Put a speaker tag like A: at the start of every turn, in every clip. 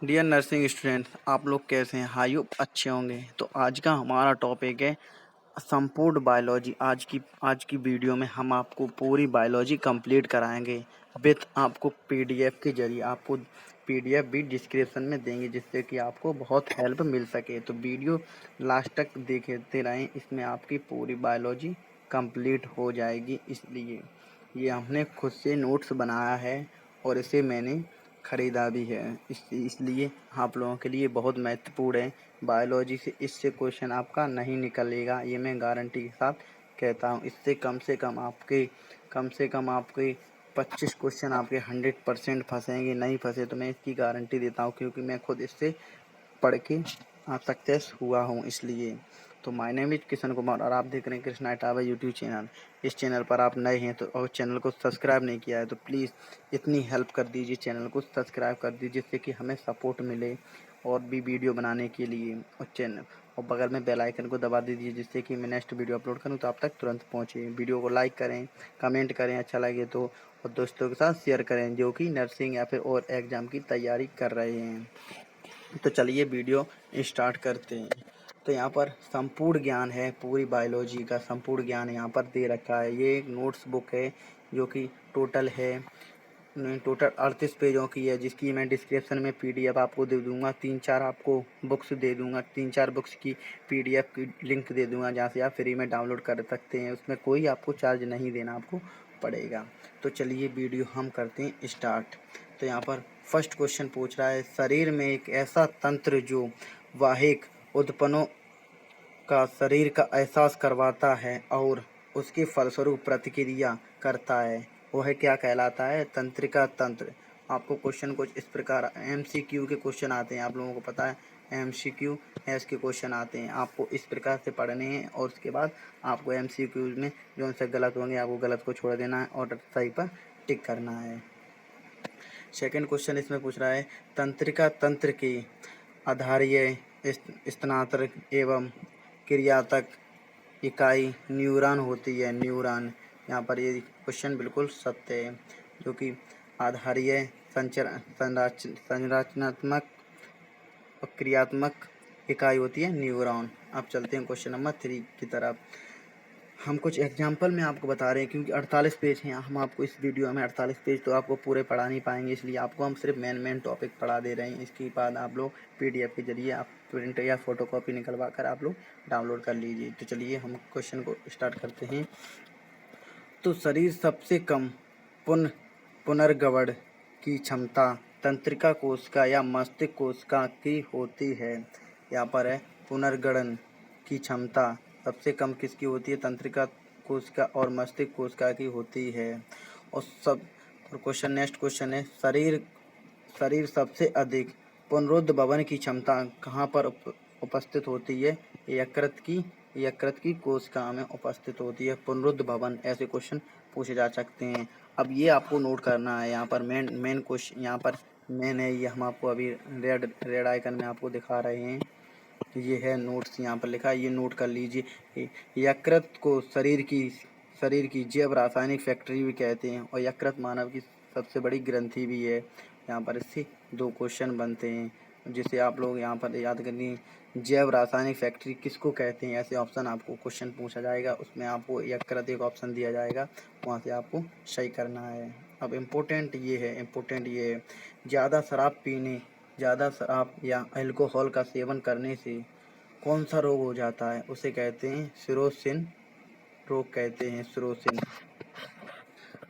A: Dear nursing students, आप लोग कैसे हैं? आई होप अच्छे होंगे। तो आज का हमारा टॉपिक है संपूर्ण बायोलॉजी। आज की वीडियो में हम आपको पूरी बायोलॉजी कंप्लीट कराएंगे विथ आपको पीडीएफ के जरिए। आपको पीडीएफ भी डिस्क्रिप्शन में देंगे जिससे कि आपको बहुत हेल्प मिल सके। तो वीडियो लास्ट तक देखते रहें, इसमें आपकी पूरी बायोलॉजी कंप्लीट हो जाएगी। इसलिए ये हमने खुद से नोट्स बनाया है और इसे मैंने ख़रीदा भी है। इसलिए आप लोगों के लिए बहुत महत्वपूर्ण है। बायोलॉजी इससे क्वेश्चन आपका नहीं निकलेगा, ये मैं गारंटी के साथ कहता हूँ। इससे कम से कम आपके 25 क्वेश्चन आपके 100% फंसेंगे। नहीं फंसे तो मैं इसकी गारंटी देता हूँ, क्योंकि मैं खुद इससे पढ़ के सक्सेस हुआ हूँ। इसलिए तो my name is Kishan Kumar और आप देख रहे हैं कृष्णा टावर यूट्यूब चैनल। इस चैनल पर आप नए हैं तो और चैनल को सब्सक्राइब नहीं किया है तो प्लीज़ इतनी हेल्प कर दीजिए, चैनल को सब्सक्राइब कर दीजिए जिससे कि हमें सपोर्ट मिले और भी वीडियो बनाने के लिए। और बगल में बेल आइकन को दबा दीजिए जिससे कि मैं नेक्स्ट वीडियो अपलोड करूं तो आप तक तुरंत पहुंचे। वीडियो को लाइक करें, कमेंट करें अच्छा लगे तो, और दोस्तों के साथ शेयर करें जो कि नर्सिंग या फिर और एग्ज़ाम की तैयारी कर रहे हैं। तो चलिए वीडियो स्टार्ट करते हैं। तो यहाँ पर संपूर्ण ज्ञान है, पूरी बायोलॉजी का संपूर्ण ज्ञान यहाँ पर दे रखा है। ये एक नोट्स बुक है जो कि टोटल 38 पेजों की है, जिसकी मैं डिस्क्रिप्शन में पीडीएफ आपको दे दूंगा। 3-4 आपको बुक्स दे दूंगा, 3-4 बुक्स की पीडीएफ की लिंक दे दूंगा जहाँ से आप फ्री में डाउनलोड कर सकते हैं। उसमें कोई आपको चार्ज नहीं देना आपको पड़ेगा। तो चलिए वीडियो हम करते हैं स्टार्ट। तो यहाँ पर फर्स्ट क्वेश्चन पूछ रहा है, शरीर में एक ऐसा तंत्र जो वाहिक उत्पन्नों का शरीर का एहसास करवाता है और उसके फलस्वरूप प्रतिक्रिया करता है, वह क्या कहलाता है? तंत्रिका तंत्र। आपको क्वेश्चन कुछ इस प्रकार एमसीक्यू के क्वेश्चन आते हैं, आप लोगों को पता है एमसीक्यू एस के क्वेश्चन आते हैं। आपको इस प्रकार से पढ़ने हैं और उसके बाद आपको एमसीक्यू में जो उनसे गलत होंगे आपको गलत को छोड़ देना है और सही पर टिक करना है। सेकंड क्वेश्चन इसमें पूछ रहा है, तंत्रिका तंत्र की आधारीय स्नातक एवं क्रियात्मक इकाई न्यूरॉन होती है। न्यूरॉन, यहाँ पर ये क्वेश्चन बिल्कुल सत्य है, जो कि आधारीय संरचनात्मक और क्रियात्मक इकाई होती है न्यूरॉन। अब चलते हैं क्वेश्चन नंबर 3 की तरफ। हम कुछ एग्जाम्पल में आपको बता रहे हैं क्योंकि 48 पेज हैं। हम आपको इस वीडियो में 48 पेज तो आपको पूरे पढ़ा नहीं पाएंगे, इसलिए आपको हम सिर्फ मेन टॉपिक पढ़ा दे रहे हैं। इसके बाद आप लोग पीडीएफ के जरिए आप प्रिंट या फोटो कॉपी निकलवा कर आप लोग डाउनलोड कर लीजिए। तो चलिए हम क्वेश्चन को स्टार्ट करते हैं। तो शरीर सबसे कम पुनर्गठन की क्षमता तंत्रिका कोशिका या मस्तिष्क कोशिका की होती है। यहाँ पर है पुनर्गठन की क्षमता सबसे कम किसकी होती है? तंत्रिका कोशिका और मस्तिष्क कोशिका की होती है। और नेक्स्ट क्वेश्चन है, शरीर सबसे अधिक पुनरुद्ध भवन की क्षमता कहाँ पर उपस्थित होती है? यकृत की कोशिका में उपस्थित होती है पुनरुद्ध भवन। ऐसे क्वेश्चन पूछे जा सकते हैं। अब ये आपको नोट करना है। यहाँ पर मेन क्वेश्चन यहाँ पर मेन है, ये हम आपको अभी रेड आइकन में आपको दिखा रहे हैं। ये है नोट्स, यहाँ पर लिखा है, ये नोट कर लीजिए। यकृत को शरीर की जैव रासायनिक फैक्ट्री भी कहते हैं और यकृत मानव की सबसे बड़ी ग्रंथि भी है। यहाँ पर इससे 2 क्वेश्चन बनते हैं जिसे आप लोग यहाँ पर याद करनी। जैव रासायनिक फैक्ट्री किसको कहते हैं? ऐसे ऑप्शन आपको क्वेश्चन पूछा जाएगा, उसमें आपको यकृत एक ऑप्शन दिया जाएगा, वहाँ से आपको सही करना है। अब इम्पोर्टेंट ये है, ज़्यादा शराब या अल्कोहल का सेवन करने से कौन सा रोग हो जाता है? उसे कहते हैं सिरोसिन रोग कहते हैं, सिरोसिन।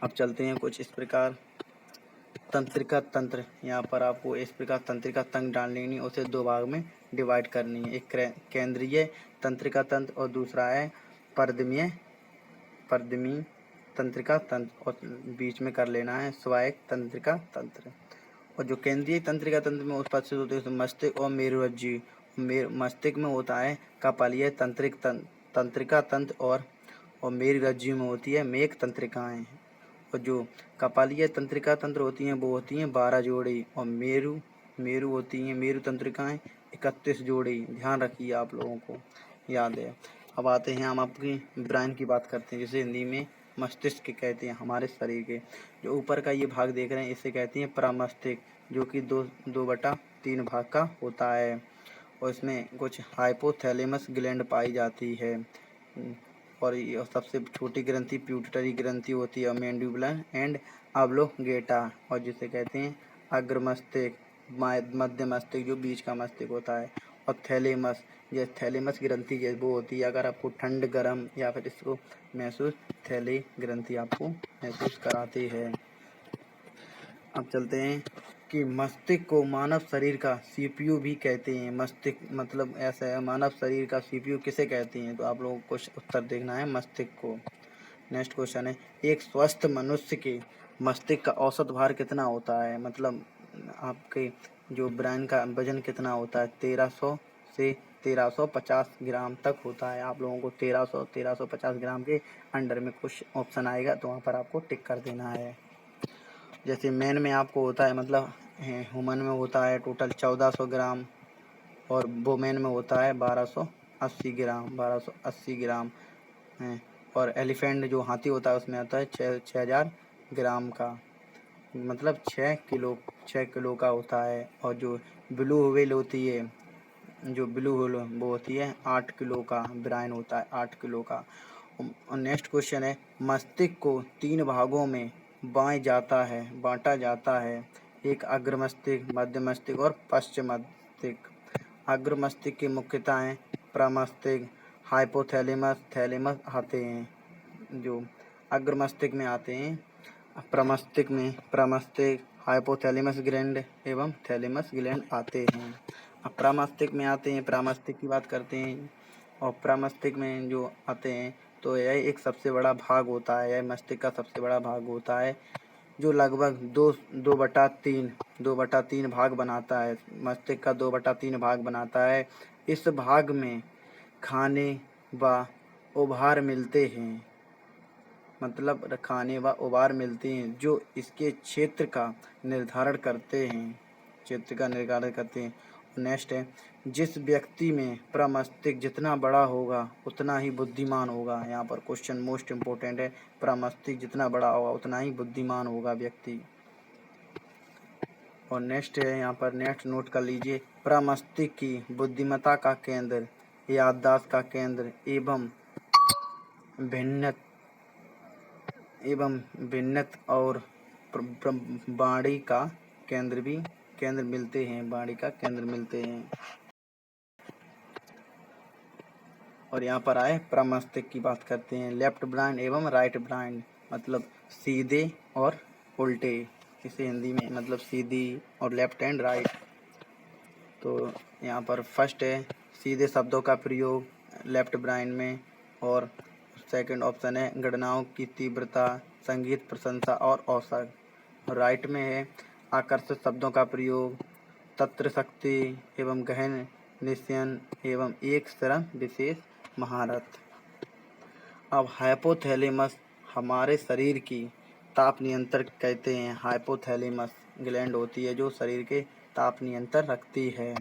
A: अब चलते हैं कुछ इस प्रकार तंत्रिका तंत्र। यहाँ पर आपको इस प्रकार तंत्रिका तंत्र डाल लेनी, उसे 2 भाग में डिवाइड करनी है। एक केंद्रीय तंत्रिका तंत्र और दूसरा है परदमी तंत्रिका तंत्र, और बीच में कर लेना है स्वायत्त तंत्रिका तंत्र। और जो केंद्रीय तंत्रिका तंत्र में उपस्थित होते हैं मस्तिष्क और मेरुरज्जु। मस्तिष्क में होता है कपालीय तंत्रिका तंत्र और मेरुरज्जु में होती है मेघ तंत्रिकाएं। और जो कपालीय तंत्रिका तंत्र होती हैं वो होती हैं 12 जोड़ी, और मेरु होती हैं मेरु तंत्रिकाएं 31 जोड़ी। ध्यान रखिए, आप लोगों को याद है। अब आते हैं हम आपकी ब्रेन की बात करते हैं, जिसे हिंदी में मस्तिष्क कहते हैं हमारे शरीर के। जो ऊपर का ये भाग देख रहे हैं इसे कहते हैं प्रमस्तिष्क, जो कि 2/3 भाग का होता है और इसमें कुछ हाइपोथैलेमस ग्लैंड पाई जाती है। और ये सबसे छोटी ग्रंथि प्यूटरी ग्रंथि होती है, मैंडिबुलर एंड ऑब्लोंगेटा, और जिसे कहते हैं अग्र मस्तिष्क, मध्य मस्तिष्क जो बीच का मस्तिष्क होता है, और थैलेमस, ये थैलेमस ग्रंथि ये वो होती है अगर आपको ठंड गर्म या फिर इसको महसूस, थैली ग्रंथि आपको महसूस कराती है। अब चलते हैं कि मस्तिष्क को मानव शरीर का सीपीयू भी कहते हैं। मस्तिष्क मतलब ऐसा है, मानव शरीर का सीपीयू किसे कहते हैं, तो आप लोगों को कुछ उत्तर देखना है मस्तिष्क को। नेक्स्ट क्वेश्चन है, एक स्वस्थ मनुष्य के मस्तिष्क का औसत भार कितना होता है, मतलब आपके जो ब्रेन का वजन कितना होता है, 1300 से 1350 ग्राम तक होता है। आप लोगों को 1350 ग्राम के अंडर में कुछ ऑप्शन आएगा तो वहाँ पर आपको टिक कर देना है। जैसे मैन में आपको होता है, मतलब ह्यूमन में होता है टोटल 1400 ग्राम, और वुमेन में होता है 1280 ग्राम है। और एलिफेंट जो हाथी होता है उसमें आता है 6000 ग्राम का, मतलब 6 किलो का होता है। और जो ब्लू व्हेल होती है, जो ब्लू व्हेल वो होती है 8 किलो का ब्रेन होता है, 8 किलो का। और नेक्स्ट क्वेश्चन है, मस्तिष्क को 3 भागों में बांटा जाता है, एक अग्र मस्तिष्क, मध्य मस्तिष्क और पश्च मस्तिष्क। अग्र मस्तिष्क की मुख्यता है प्रमस्तिष्क, हाइपोथैलेमस, थैलेमस आते हैं, जो अग्र मस्तिष्क में आते हैं। प्रमस्तिष्क, हाइपोथैलेमस ग्लैंड एवं थैलेमस ग्लैंड आते हैं। अब प्रमस्तिष्क में आते हैं, प्रमस्तिष्क की बात करते हैं, और प्रमस्तिष्क में जो आते हैं तो यह एक सबसे बड़ा भाग होता है, यह मस्तिष्क का सबसे बड़ा भाग होता है, जो लगभग 2/3 भाग बनाता है। मस्तिष्क का 2/3 भाग बनाता है। इस भाग में खाने व उभार मिलते हैं, मतलब खाने व उभार मिलते हैं जो इसके क्षेत्र का निर्धारण करते हैं, नेक्स्ट है, जिस व्यक्ति में प्रमस्तिष्क जितना बड़ा होगा उतना ही बुद्धिमान होगा। यहाँ पर क्वेश्चन मोस्ट इम्पोर्टेंट है, प्रमस्तिष्क जितना बड़ा होगा उतना ही बुद्धिमान होगा व्यक्ति। और नेक्स्ट है, यहाँ पर नेक्स्ट नोट कर लीजिए, प्रमस्तिष्क की बुद्धिमत्ता का केंद्र, याददाश्त का केंद्र एवं भिन्नत और वाणी का केंद्र मिलते हैं। और यहाँ पर आए प्रमस्तिष्क की बात करते हैं, लेफ्ट ब्राइन एवं राइट ब्राइन, मतलब सीधे और उल्टे, इसे हिंदी में मतलब सीधी और लेफ्ट एंड राइट। तो यहाँ पर फर्स्ट है सीधे शब्दों का प्रयोग लेफ्ट ब्राइन में, और सेकंड ऑप्शन है गणनाओं की तीव्रता, संगीत प्रशंसा और औसत। राइट में है आकर्षक शब्दों का प्रयोग, तत्र शक्ति एवं गहन निश्चयन एवं एक श्रम विशेष महारत। अब हाइपोथैलेमस हमारे शरीर की ताप नियंत्रण कहते हैं, हाइपोथैलेमस ग्लैंड होती है जो शरीर के ताप नियंत्रण रखती है।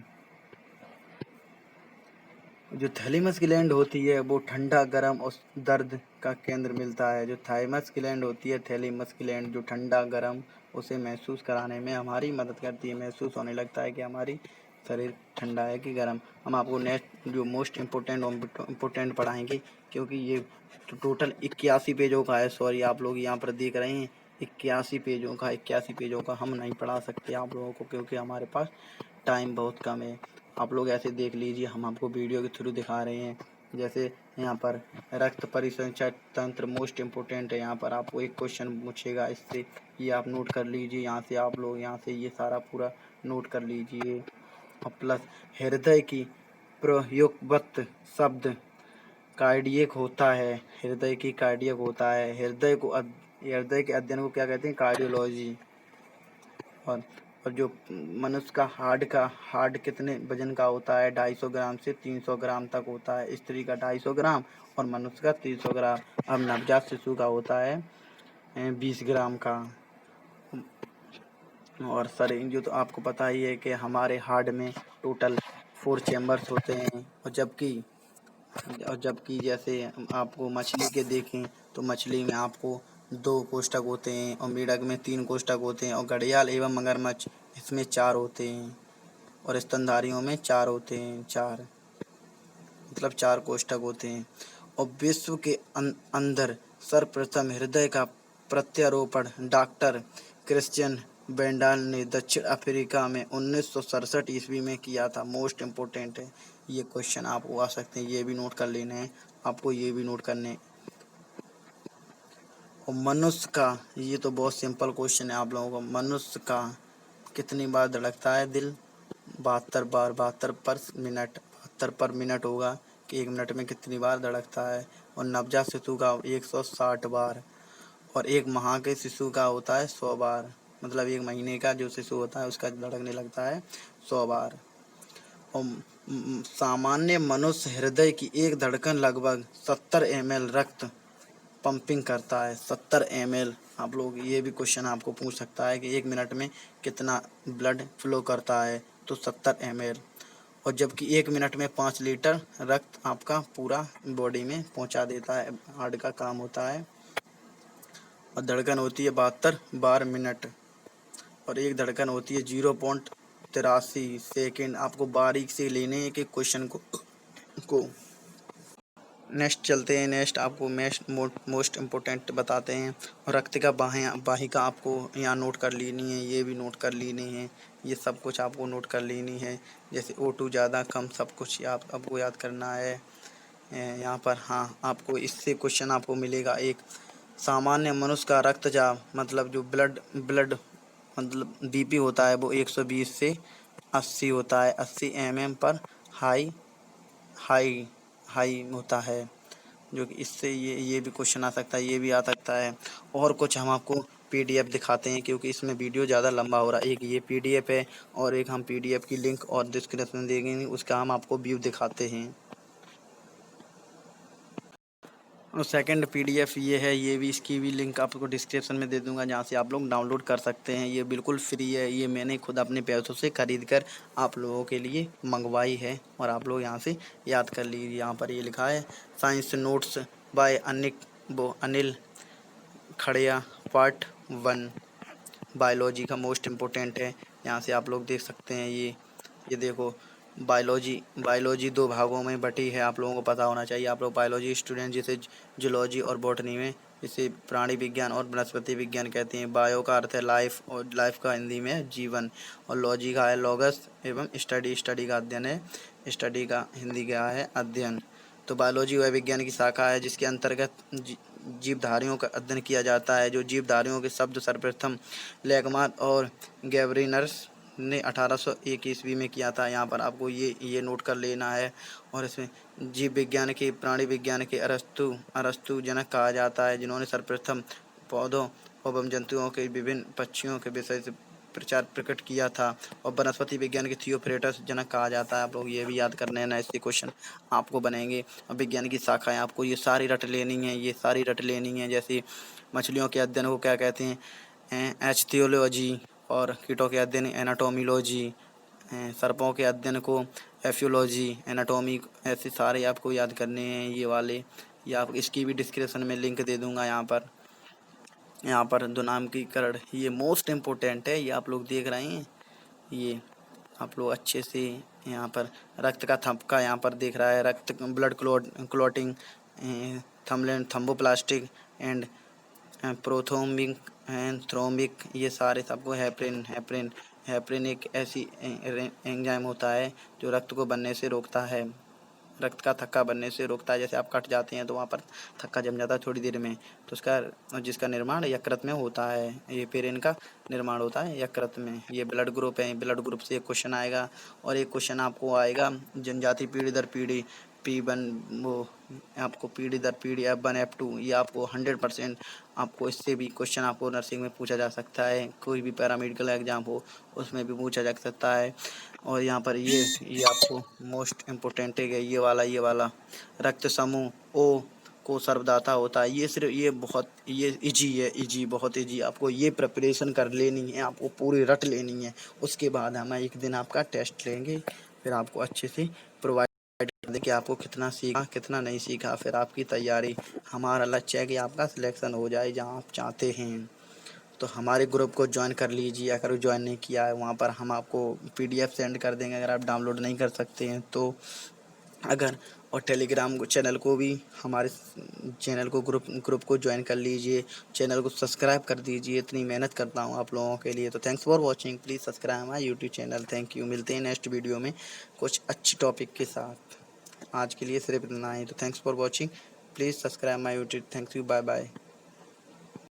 A: जो थैलेमस ग्लैंड होती है वो ठंडा गर्म और दर्द का केंद्र मिलता है। जो थाइमस ग्लैंड होती है, थैलेमस ग्लैंड जो ठंडा गर्म उसे महसूस कराने में हमारी मदद करती है, महसूस होने लगता है कि हमारी शरीर ठंडा है कि गर्म। हम आपको नेक्स्ट जो मोस्ट इम्पोर्टेंट पढ़ाएंगे, क्योंकि ये टोटल 81 पेजों का है। सॉरी, आप लोग यहाँ पर देख रहे हैं 81 पेजों का हम नहीं पढ़ा सकते आप लोगों को, क्योंकि हमारे पास टाइम बहुत कम है। आप लोग ऐसे देख लीजिए, हम आपको वीडियो के थ्रू दिखा रहे हैं। जैसे यहाँ पर रक्त परिसंचय तंत्र मोस्ट इम्पोर्टेंट है, यहाँ पर आपको एक क्वेश्चन पूछेगा, इससे ये आप नोट कर लीजिए, यहाँ से आप लोग यहाँ से ये सारा पूरा नोट कर लीजिए। और प्लस हृदय की प्रयोगवत शब्द कार्डियक होता है, हृदय के अध्ययन को क्या कहते हैं, कार्डियोलॉजी। और जो मनुष्य का हार्ट कितने वजन का होता है, 250 ग्राम से 300 ग्राम तक होता है। स्त्री का 250 ग्राम और मनुष्य का 300 ग्राम। अब नवजात शिशु का होता है 20 ग्राम का। और शरीर जो तो आपको पता ही है कि हमारे हार्ट में टोटल 4 चैम्बर्स होते हैं, और जबकि जैसे आपको मछली के देखें तो मछली में आपको 2 कोष्ठक होते हैं और मेढक में 3 कोष्ठक होते हैं और घड़ियाल एवं मगरमच्छ इसमें 4 होते हैं और स्तनधारियों में 4 होते हैं, 4 मतलब 4 कोष्ठक होते हैं। और विश्व के अंदर सर्वप्रथम हृदय का प्रत्यारोपण डॉक्टर क्रिश्चियन बेंडाल ने दक्षिण अफ्रीका में 1967 ईस्वी में किया था। मोस्ट इम्पोर्टेंट है ये क्वेश्चन, आपको आ सकते हैं, ये भी नोट कर लेने हैं आपको, ये भी नोट करने। और मनुष्य का, ये तो बहुत सिंपल क्वेश्चन है आप लोगों को, मनुष्य का कितनी बार धड़कता है दिल? 72 बार, 72 पर मिनट, 72 पर मिनट होगा कि 1 मिनट में कितनी बार धड़कता है। और नवजात शिशु का 160 बार, और 1 माह के शिशु का होता है 100 बार, मतलब 1 महीने का जो शिशु होता है उसका धड़कने लगता है 100 बार। और सामान्य मनुष्य हृदय की एक धड़कन लगभग 70 ml रक्त पंपिंग करता है, 70 ml। आप लोग ये भी क्वेश्चन आपको पूछ सकता है कि 1 मिनट में कितना ब्लड फ्लो करता है, तो 70 ml। और जबकि 1 मिनट में 5 लीटर रक्त आपका पूरा बॉडी में पहुंचा देता है, हार्ट का काम होता है। और धड़कन होती है 72 बार मिनट, और एक धड़कन होती है 0.83 सेकेंड। आपको बारीक से लेने हैं कि क्वेश्चन को नेक्स्ट चलते हैं। नेक्स्ट आपको मोस्ट इम्पोर्टेंट बताते हैं। और रक्त का वाहिका आपको यहाँ नोट कर लेनी है, ये भी नोट कर लेनी है, ये सब कुछ आपको नोट कर लेनी है। जैसे O2 ज़्यादा कम सब कुछ आपको याद करना है यहाँ पर। हाँ, आपको इससे क्वेश्चन आपको मिलेगा एक, सामान्य मनुष्य का रक्तचाप मतलब जो ब्लड मतलब BP होता है वो 120 से 80 होता है, 80 mm पर हाई हाई हाई होता है, जो कि इससे ये भी क्वेश्चन आ सकता है, ये भी आ सकता है। और कुछ हम आपको PDF दिखाते हैं क्योंकि इसमें वीडियो ज़्यादा लंबा हो रहा है। एक ये PDF है और एक हम PDF की लिंक और डिस्क्रिप्शन में देंगे, उसका हम आपको व्यू दिखाते हैं। और सेकंड PDF ये है, ये भी, इसकी भी लिंक आपको डिस्क्रिप्शन में दे दूंगा जहाँ से आप लोग डाउनलोड कर सकते हैं। ये बिल्कुल फ्री है, ये मैंने खुद अपने पैसों से खरीद कर आप लोगों के लिए मंगवाई है और आप लोग यहाँ से याद कर लीजिए। यहाँ पर ये लिखा है साइंस नोट्स बाय अनिल खड़िया पार्ट 1, बायोलॉजी का मोस्ट इम्पोर्टेंट है। यहाँ से आप लोग देख सकते हैं, ये देखो, बायोलॉजी 2 भागों में बटी है, आप लोगों को पता होना चाहिए। आप लोग बायोलॉजी स्टूडेंट जिसे जूलॉजी और बॉटनी में इसे प्राणी विज्ञान और वनस्पति विज्ञान कहते हैं। बायो का अर्थ है लाइफ और लाइफ का हिंदी में जीवन, और लॉजी का है लॉगस एवं स्टडी का अध्ययन है, स्टडी का हिंदी क्या है अध्ययन। तो बायोलॉजी वह विज्ञान की शाखा है जिसके अंतर्गत जीवधारियों का अध्ययन किया जाता है। जो जीवधारियों के शब्द सर्वप्रथम लेगमार्क और गैब्रिनर्स ने 1801 ईस्वी में किया था। यहाँ पर आपको ये नोट कर लेना है। और इसमें जीव विज्ञान के प्राणी विज्ञान के अरस्तु जनक कहा जाता है, जिन्होंने सर्वप्रथम पौधों एवं जंतुओं के विभिन्न पक्षियों के विषय से प्रचार प्रकट किया था। और वनस्पति विज्ञान के थियोफ्रेटस जनक कहा जाता है। आप लोग ये भी याद करने हैं ना, इससे क्वेश्चन आपको बनेंगे। और विज्ञान की शाखाएं आपको ये सारी रट लेनी है, ये सारी रट लेनी है। जैसे मछलियों के अध्ययन को क्या कहते हैं, एचथियोलॉजी, और कीटों के अध्ययन एनाटोमिलॉजी, सर्पों के अध्ययन को एफियोलॉजी, एनाटॉमी, ऐसे सारे आपको याद करने हैं ये वाले। ये आप इसकी भी डिस्क्रिप्शन में लिंक दे दूंगा यहाँ पर दुनामकीकरण, ये मोस्ट इम्पोर्टेंट है, ये आप लोग देख रहे हैं, ये आप लोग अच्छे से यहाँ पर रक्त का थपका यहाँ पर देख रहा है, रक्त ब्लड क्लॉटिंग, थम्बोप्लास्टिक एंड प्रोथ्रोम्बिक एंड थ्रोम्बिक, ये सारे सबको हेपरिन एक ऐसी एंजाइम होता है जो रक्त को बनने से रोकता है, रक्त का थक्का बनने से रोकता है। जैसे आप कट जाते हैं तो वहाँ पर थक्का जम जाता है थोड़ी देर में, तो उसका जिसका निर्माण यकृत में होता है, ये पेरिन का निर्माण होता है यकृत में। ये ब्लड ग्रुप है, ब्लड ग्रुप से एक क्वेश्चन आएगा। और एक क्वेश्चन आपको आएगा जनजाति पीढ़ी दर पीढ़ी P1, वो आपको पीढ़ी दर पीढ़ी F1 F2, ये आपको 100% आपको इससे भी क्वेश्चन आपको नर्सिंग में पूछा जा सकता है, कोई भी पैरामेडिकल एग्जाम हो उसमें भी पूछा जा सकता है। और यहाँ पर ये आपको मोस्ट इम्पोर्टेंट है, ये वाला रक्त समूह O को सर्वदाता होता है। ये सिर्फ ये इजी है, इजी, बहुत इजी। आपको ये प्रिपरेशन कर लेनी है, आपको पूरी रट लेनी है। उसके बाद हम एक दिन आपका टेस्ट लेंगे, फिर आपको अच्छे से प्रोवाइड देखिए आपको कितना सीखा कितना नहीं सीखा, फिर आपकी तैयारी। हमारा लक्ष्य है कि आपका सिलेक्शन हो जाए जहाँ आप चाहते हैं। तो हमारे ग्रुप को ज्वाइन कर लीजिए, अगर ज्वाइन नहीं किया है वहाँ पर हम आपको PDF सेंड कर देंगे अगर आप डाउनलोड नहीं कर सकते हैं तो। अगर और टेलीग्राम चैनल को भी, हमारे चैनल को ग्रुप को ज्वाइन कर लीजिए, चैनल को सब्सक्राइब कर दीजिए। इतनी मेहनत करता हूँ आप लोगों के लिए। तो thanks for watching, please subscribe my YouTube channel. Thank you. मिलते हैं नेक्स्ट वीडियो में कुछ अच्छी टॉपिक के साथ। आज के लिए सिर्फ इतना ही। तो thanks for watching, please subscribe my YouTube. Thank you, bye bye.